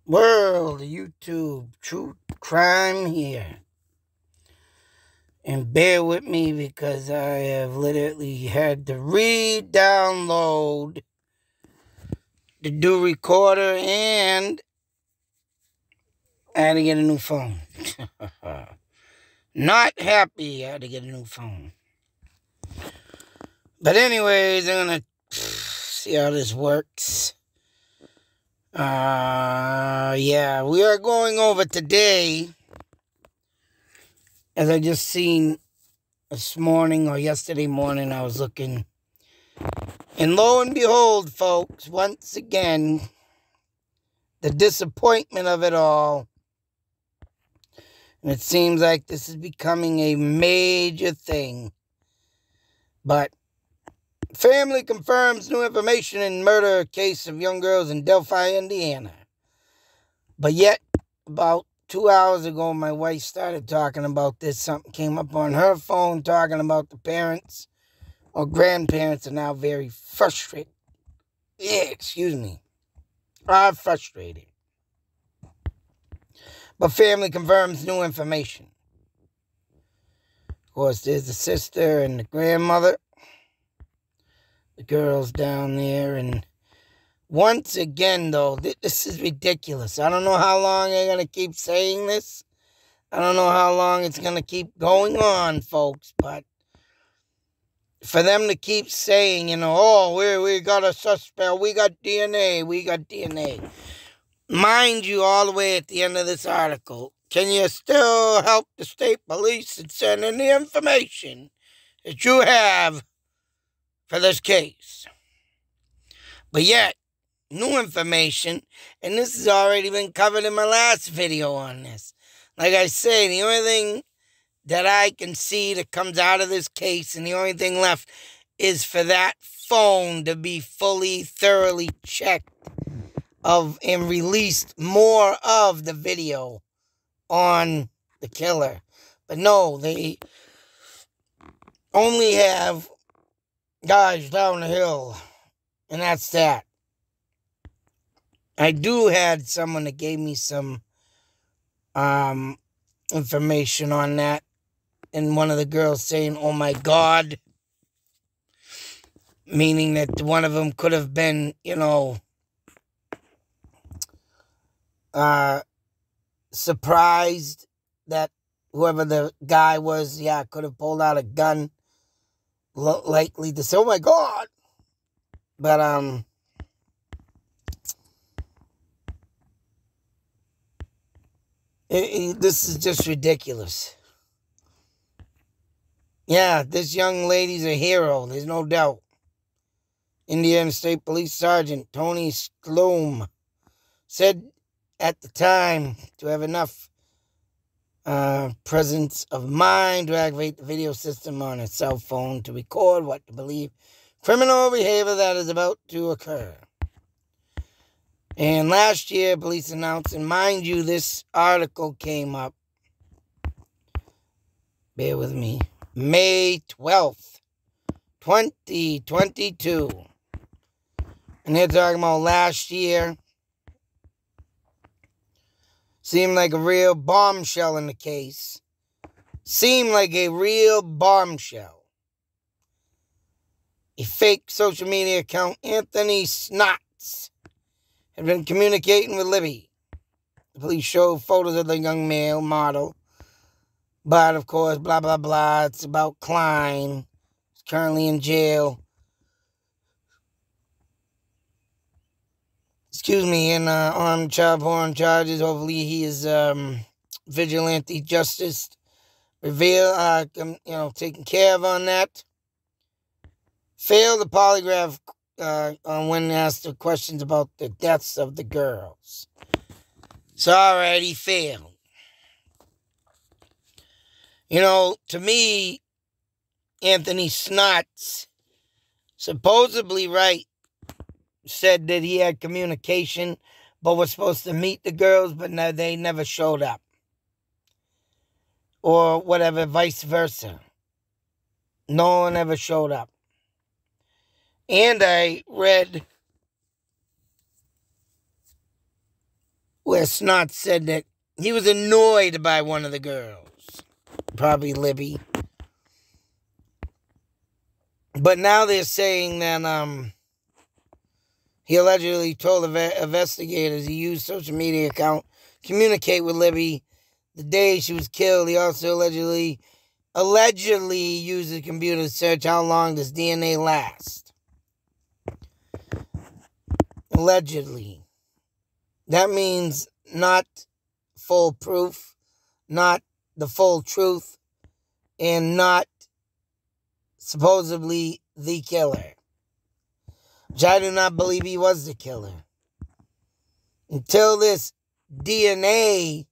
World, YouTube, true crime here. And bear with me because I have literally had to re-download the do recorder and I had to get a new phone. Not happy I had to get a new phone. But anyways, I'm going to see how this works. Yeah, we are going over today, as I just seen this morning or yesterday morning, I was looking. And lo and behold, folks, once again, the disappointment of it all. And it seems like this is becoming a major thing. But family confirms new information in murder case of young girls in Delphi, Indiana. But yet, about 2 hours ago, my wife started talking about this. Something came up on her phone talking about the parents or grandparents are now very frustrated. Are frustrated. But family confirms new information. Of course, there's the sister and the grandmother. The girls down there. And once again, though, this is ridiculous. I don't know how long they're going to keep saying this. I don't know how long it's going to keep going on, folks. But for them to keep saying, oh, we got a suspect. We got DNA. Mind you, all the way at the end of this article, can you still help the state police in sending the information that you have for this case? But yet, new information, and this has already been covered in my last video on this. Like I say, the only thing that I can see that comes out of this case, and the only thing left is for that phone to be fully, thoroughly checked and released more of the video on the killer. But no, they only have guys down the hill, and that's that. I do had someone that gave me some information on that, and one of the girls saying, oh my God, meaning that one of them could have been, surprised that whoever the guy was, could have pulled out a gun, likely to say, oh my God. But, this is just ridiculous. Yeah, this young lady's a hero, there's no doubt. Indiana State Police Sergeant Tony Sloom said at the time to have enough presence of mind to activate the video system on his cell phone to record what to believe criminal behavior that is about to occur. And last year, police announced, and mind you, this article came up, bear with me, May 12th, 2022. And they're talking about last year. Seemed like a real bombshell in the case. Seemed like a real bombshell. A fake social media account, Anthony Snots, had been communicating with Libby. The police showed photos of the young male model. But, of course, blah, blah, blah. It's about Klein. He's currently in jail. In armed child porn charges. Hopefully he is vigilante justice taken care of on that. Failed the polygraph on when asked the questions about the deaths of the girls. So, alright, he failed. To me, Anthony Snots, supposedly said that he had communication, but was supposed to meet the girls, but they never showed up. Or whatever, vice versa. No one ever showed up. And I read where Snot said that he was annoyed by one of the girls. Probably Libby. But now they're saying that he allegedly told investigators he used social media account to communicate with Libby the day she was killed. He also allegedly used a computer to search how long does DNA last. Allegedly. That means not full proof, not the full truth, and not supposedly the killer. Which I do not believe he was the killer. Until this DNA,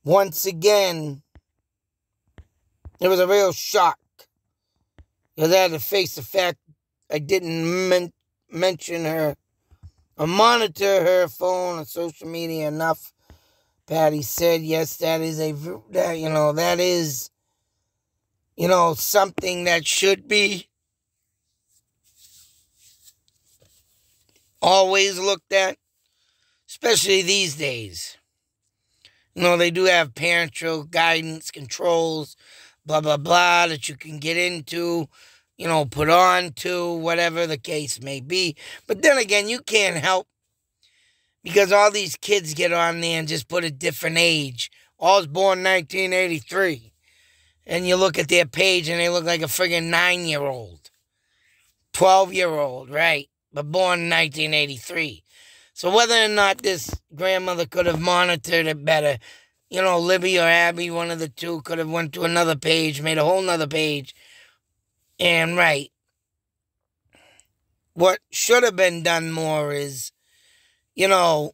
once again, it was a real shock. Because I had to face the fact I didn't mention her or monitor her phone or social media enough. Patty said, yes, that is something that should be always looked at, especially these days. They do have parental guidance, controls, blah, blah, blah, that you can get into, put on to, whatever the case may be. But then again, you can't help because all these kids get on there and just put a different age. All was born 1983. And you look at their page and they look like a friggin' 9-year-old. 12-year-old, right? But born in 1983. So whether or not this grandmother could have monitored it better, Libby or Abby, one of the two, could have went to another page, made a whole nother page. And right. What should have been done more is, I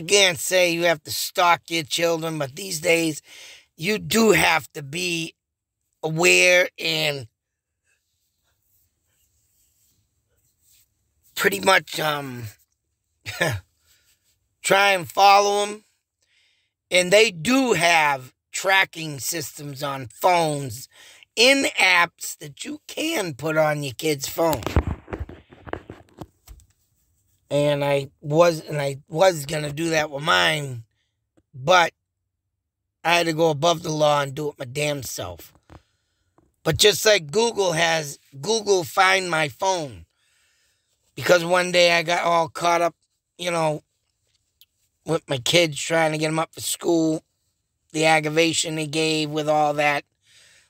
can't say you have to stalk your children, but these days you do have to be aware and pretty much try and follow them. And they do have tracking systems on phones in apps that you can put on your kid's phone. And I was going to do that with mine, but I had to go above the law and do it my damn self. But just like Google has Google Find My Phone. Because one day I got all caught up, with my kids trying to get them up for school. The aggravation they gave with all that.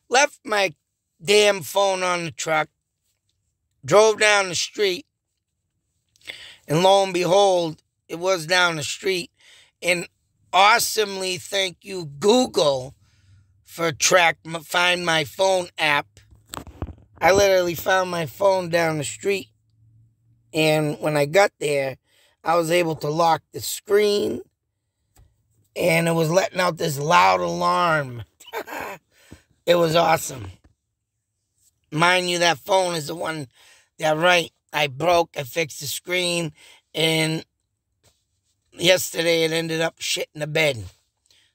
Left my damn phone on the truck. Drove down the street. And lo and behold, it was down the street. And awesomely, thank you, Google, for Find My Phone app. I literally found my phone down the street. And when I got there, I was able to lock the screen. And it was letting out this loud alarm. It was awesome. Mind you, that phone is the one that, I broke. I fixed the screen. And yesterday it ended up shitting the bed.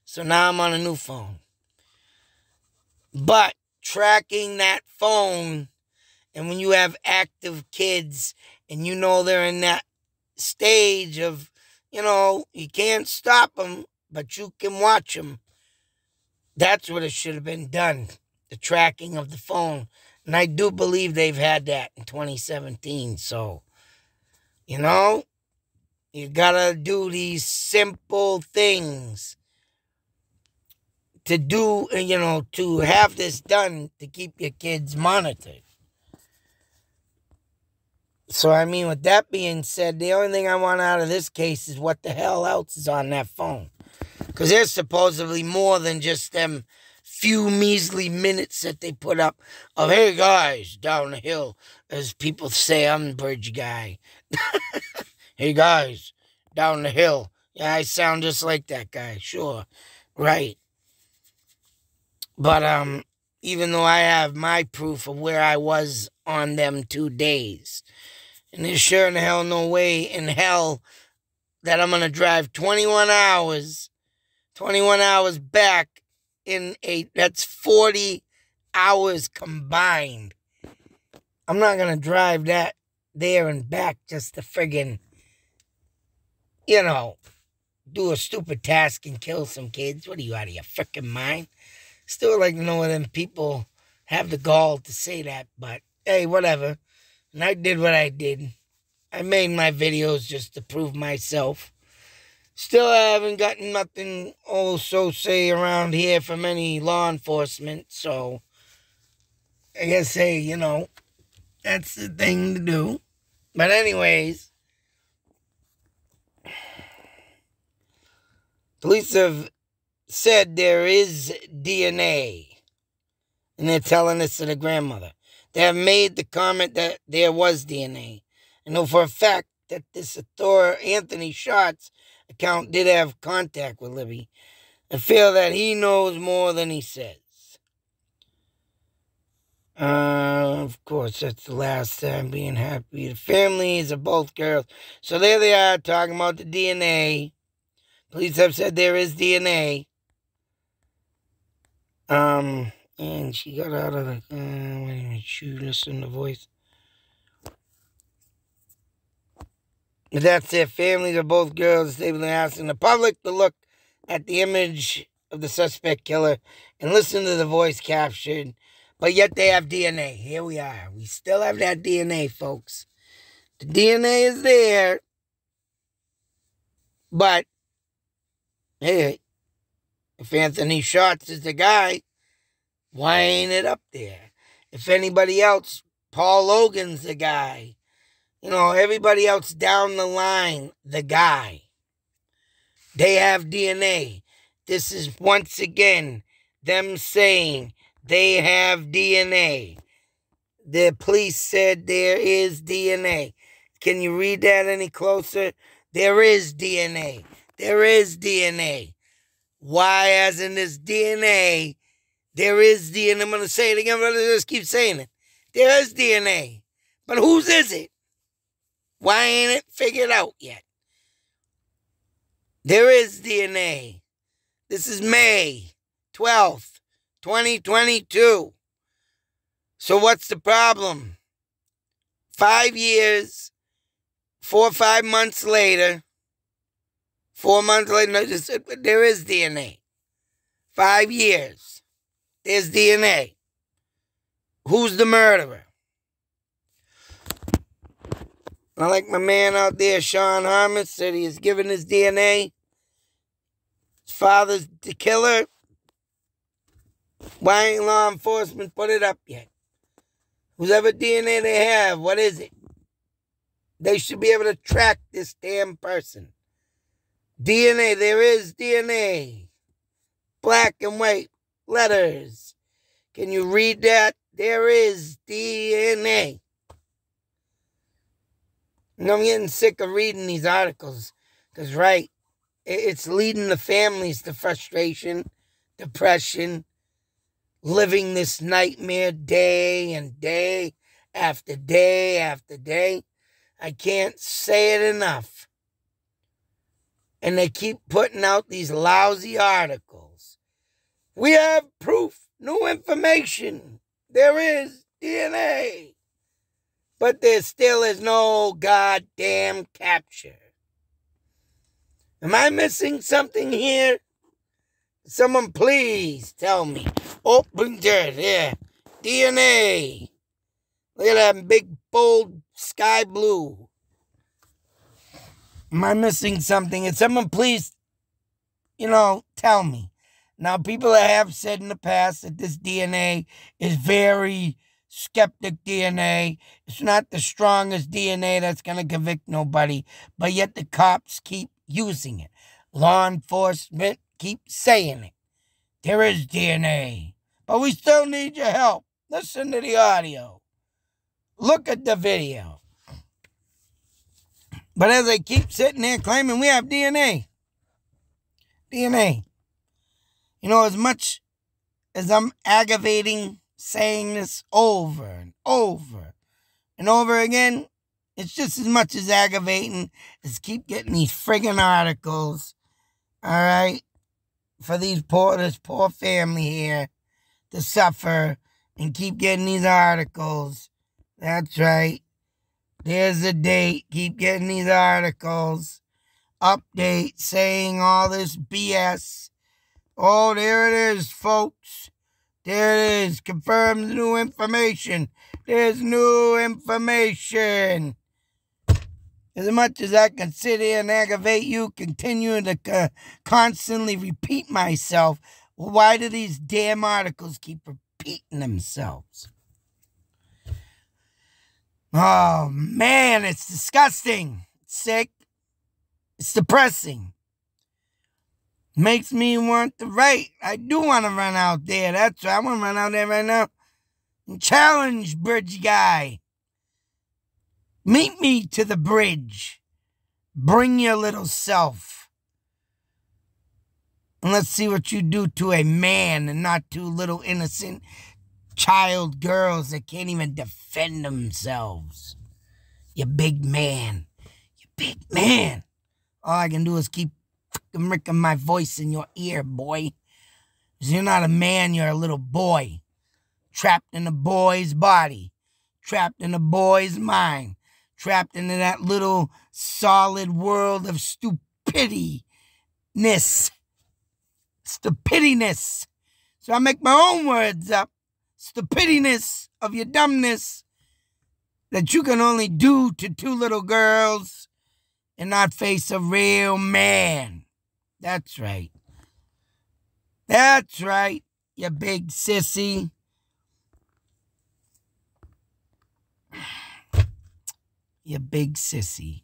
So now I'm on a new phone. But tracking that phone, and when you have active kids and they're in that stage of, you can't stop them, but you can watch them. That's what it should have been done, the tracking of the phone. And I do believe they've had that in 2017. So, you gotta do these simple things to do, to have this done to keep your kids monitored. So, with that being said, the only thing I want out of this case is what the hell else is on that phone. Because there's supposedly more than just them few measly minutes that they put up of, hey, guys, down the hill. As people say, I'm the bridge guy. Hey, guys, down the hill. Yeah, I sound just like that guy. Sure. Right. But even though I have my proof of where I was on them 2 days, and there's sure in the hell no way in hell that I'm going to drive 21 hours back that's 40 hours combined. I'm not going to drive that there and back just to friggin' you know, do a stupid task and kill some kids. What are you, out of your freaking mind? Still like to know when people have the gall to say that, but hey, whatever. And I did what I did. I made my videos just to prove myself. Still haven't gotten nothing also say around here from any law enforcement, so I guess, hey, that's the thing to do. But anyways, police have said there is DNA, and they're telling this to the grandmother. They have made the comment that there was DNA. I know for a fact that this Anthony Schatz account did have contact with Libby. I feel that he knows more than he says. Of course, that's the last time being happy. The families of both girls. So there they are talking about the DNA. Police have said there is DNA. And she got out of the... wait a minute, you listen to the voice. But that's it. Families of both girls, they've been asking the public to look at the image of the suspect killer and listen to the voice captured. But yet they have DNA. Here we are. We still have that DNA, folks. The DNA is there. But, hey, if Anthony Schatz is the guy, why ain't it up there? If anybody else, Paul Logan's the guy. Everybody else down the line, the guy. They have DNA. This is once again them saying they have DNA. The police said there is DNA. Can you read that any closer? There is DNA. There is DNA. Why, as in this DNA, there is DNA. I'm going to say it again, but let's keep saying it. There is DNA. But whose is it? Why ain't it figured out yet? There is DNA. This is May 12th, 2022. So what's the problem? 5 years, 4 or 5 months later, 4 months later, there is DNA. 5 years, there's DNA. Who's the murderer? I like my man out there, Sean Harmon, said he has given his DNA. His father's the killer. Why ain't law enforcement put it up yet? Whoever DNA they have, what is it? They should be able to track this damn person. DNA, there is DNA. Black and white letters. Can you read that? There is DNA. I'm getting sick of reading these articles. Because, right, it's leading the families to frustration, depression, living this nightmare day and day after day after day. I can't say it enough. And they keep putting out these lousy articles. We have proof, new information. There is DNA. But there still is no goddamn capture. Am I missing something here? Someone please tell me. Open dirt, yeah. DNA. Look at that big, bold sky blue. Am I missing something? And someone please, tell me. Now, people have said in the past that this DNA is very skeptic DNA. It's not the strongest DNA that's going to convict nobody, but yet the cops keep using it. Law enforcement keep saying it. There is DNA, but we still need your help. Listen to the audio. Look at the video. But as I keep sitting there claiming we have DNA. DNA. As much as I'm aggravating saying this over and over and over again, it's just as much as aggravating as keep getting these friggin' articles, all right, for this poor family here to suffer and keep getting these articles. That's right. There's a date. Keep getting these articles update saying all this BS. Oh, there it is, folks. There it is. Confirms new information. There's new information. As much as I can sit here and aggravate you, continuing to constantly repeat myself, why do these damn articles keep repeating themselves? Oh, man, it's disgusting. It's sick. It's depressing. Makes me want to write. I do want to run out there. That's right. I want to run out there right now and challenge Bridge Guy. Meet me to the bridge. Bring your little self. And let's see what you do to a man and not to little innocent child girls that can't even defend themselves. You big man. You big man. All I can do is keep ricking my voice in your ear, boy. 'Cause you're not a man, you're a little boy. Trapped in a boy's body. Trapped in a boy's mind. Trapped into that little solid world of stupidness. Stupidiness. So I make my own words up. Stupidiness of your dumbness that you can only do to two little girls and not face a real man. That's right. That's right, you big sissy. You big sissy.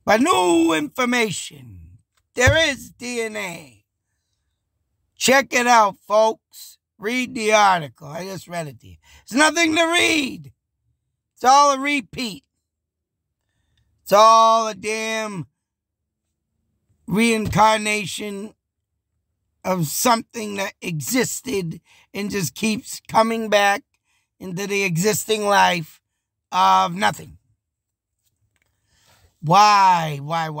But new information. There is DNA. Check it out, folks. Read the article. I just read it to you. There's nothing to read. It's all a repeat. It's all a damn reincarnation of something that existed and just keeps coming back into the existing life of nothing. Why? Well,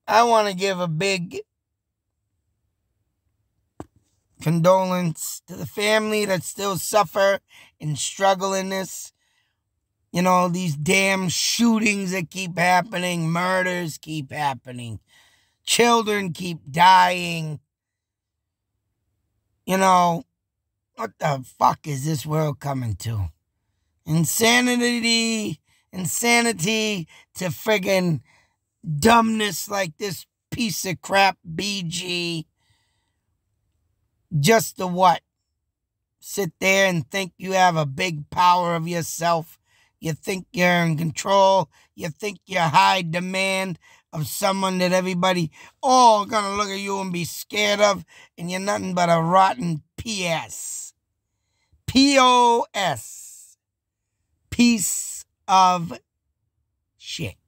I want to give a big condolence to the family that still suffer and struggle in this. You know, these damn shootings that keep happening, murders keep happening, children keep dying. You know, what the fuck is this world coming to? Insanity to friggin' dumbness like this piece of crap BG. Just to what? Sit there and think you have a big power of yourself. You think you're in control. You think you're high demand of someone that everybody all gonna look at you and be scared of, and you're nothing but a rotten PS. POS. Piece of shit.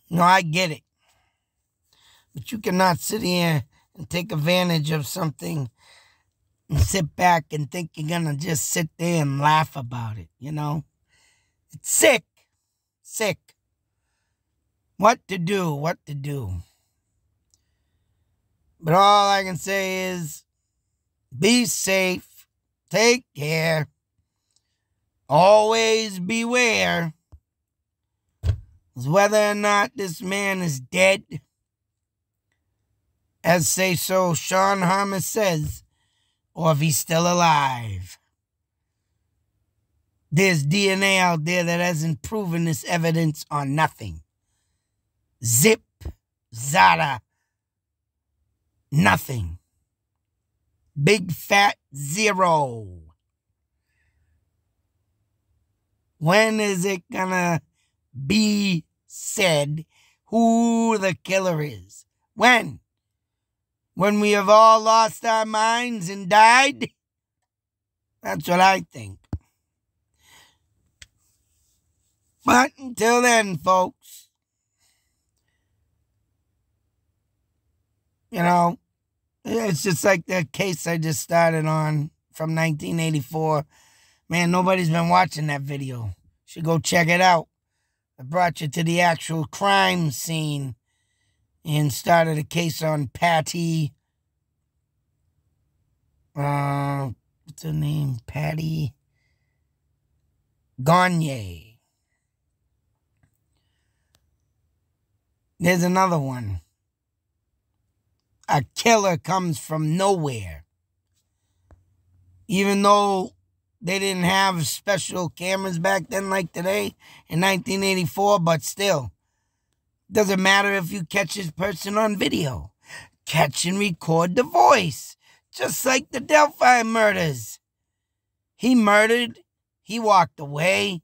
No, I get it. But you cannot sit here and take advantage of something and sit back and think you're gonna just sit there and laugh about it, you know? It's sick. Sick. What to do? But all I can say is be safe. Take care. Always beware. Whether or not this man is dead, as say so Sean Harmer says, or if he's still alive. There's DNA out there that hasn't proven this evidence on nothing. Zip, zada, nothing. Big fat zero. When is it gonna be said who the killer is? When? When we have all lost our minds and died? That's what I think. But until then, folks, you know, it's just like the case I just started on from 1984. Man, nobody's been watching that video. You should go check it out. I brought you to the actual crime scene and started a case on Patty. What's her name? Patty Gagne. There's another one. A killer comes from nowhere. Even though they didn't have special cameras back then like today in 1984, but still. Doesn't matter if you catch this person on video. Catch and record the voice. Just like the Delphi Murders. He murdered. He walked away.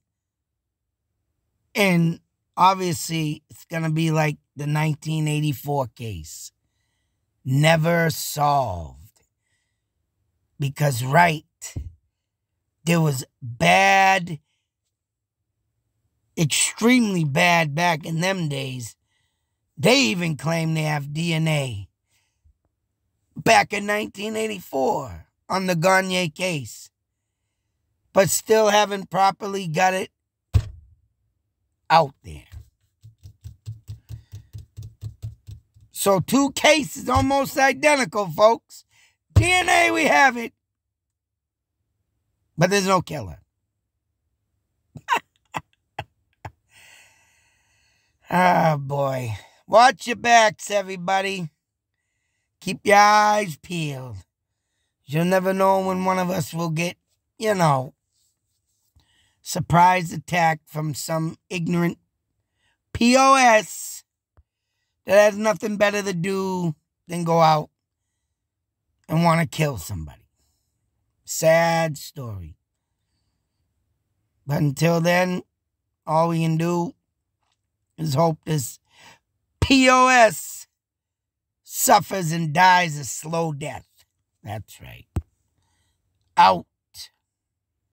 And obviously, it's going to be like the 1984 case. Never solved. Because, right, there was bad, extremely bad back in them days. They even claim they have DNA. Back in 1984 on the Gagne case. But still haven't properly got it out there. So 2 cases almost identical, folks. DNA, we have it. But there's no killer. Ah, boy. Watch your backs, everybody. Keep your eyes peeled. You'll never know when one of us will get, surprise attack from some ignorant POS that has nothing better to do than go out and want to kill somebody. Sad story. But until then, all we can do is hope this POS suffers and dies a slow death. That's right. Out.